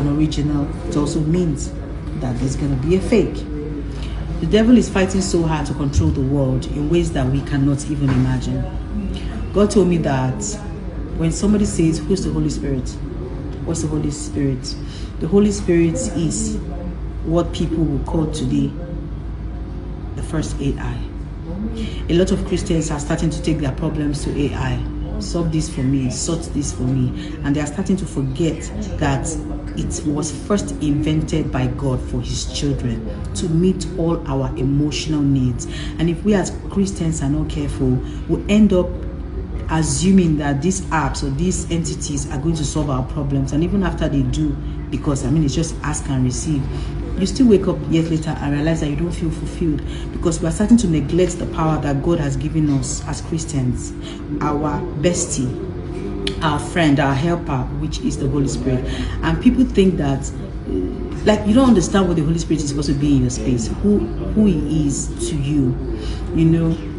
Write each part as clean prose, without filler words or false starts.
an original, it also means that there's going to be a fake. The devil is fighting so hard to control the world in ways that we cannot even imagine. God told me that when somebody says, who's the Holy Spirit? What's the Holy Spirit? The Holy Spirit is what people will call today the first AI. A lot of Christians are starting to take their problems to AI. Solve this for me, sort this for me. And they are starting to forget that it was first invented by God for his children to meet all our emotional needs. And if we as Christians are not careful, we'll end up assuming that these apps or these entities are going to solve our problems. And even after they do, because it's just ask and receive, you still wake up years later and realize that you don't feel fulfilled, because we are starting to neglect the power that God has given us as Christians, our bestie, our friend, our helper, which is the Holy Spirit. And people think that you don't understand what the Holy Spirit is supposed to be in your space, who he is to you.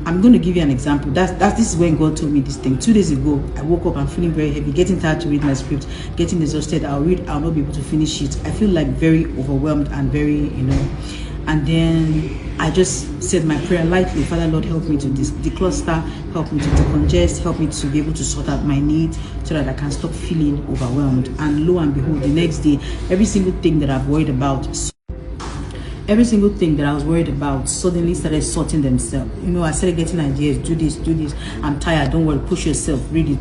I'm going to give you an example. This is when God told me this thing 2 days ago. I woke up, I'm feeling very heavy, getting tired to read my script, getting exhausted. I'll not be able to finish it. I feel like very overwhelmed and very, and then I just said my prayer lightly. Father, Lord, help me to decluster, help me to decongest, help me to be able to sort out my needs so that I can stop feeling overwhelmed. And lo and behold, the next day, every single thing that I was worried about suddenly started sorting themselves. I started getting ideas, do this, I'm tired, don't worry, push yourself, read it.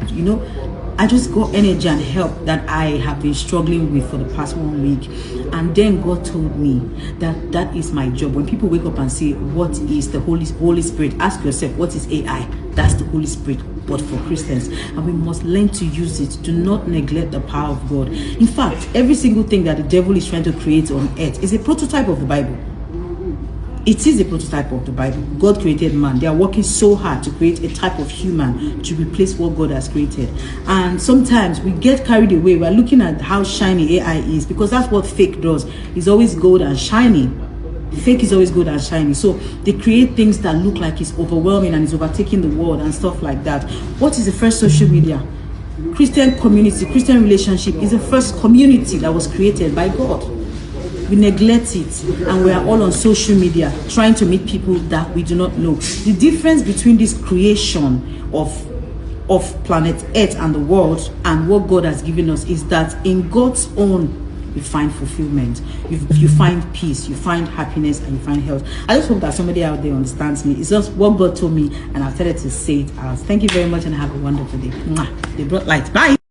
I just got energy and help that I have been struggling with for the past 1 week. And then God told me that is my job. When people wake up and say, what is the Holy Spirit? Ask yourself, what is AI? That's the Holy Spirit, but for Christians. And we must learn to use it. Do not neglect the power of God. In fact, every single thing that the devil is trying to create on earth is a prototype of the Bible. It is a prototype of the Bible. God created man. They are working so hard to create a type of human to replace what God has created. And sometimes we get carried away. We're looking at how shiny AI is, because that's what fake does. It's always gold and shiny. Fake is always good and shiny. So they create things that look like it's overwhelming and it's overtaking the world and stuff like that. What is the first social media? Christian community, Christian relationship is the first community that was created by God. We neglect it, and we are all on social media trying to meet people that we do not know. The difference between this creation of planet Earth and the world and what God has given us is that in God's own, you find fulfillment, you find peace, you find happiness, and you find health. I just hope that somebody out there understands me. It's just what God told me, and I've started to say it out. Thank you very much, and have a wonderful day. They brought light. Bye.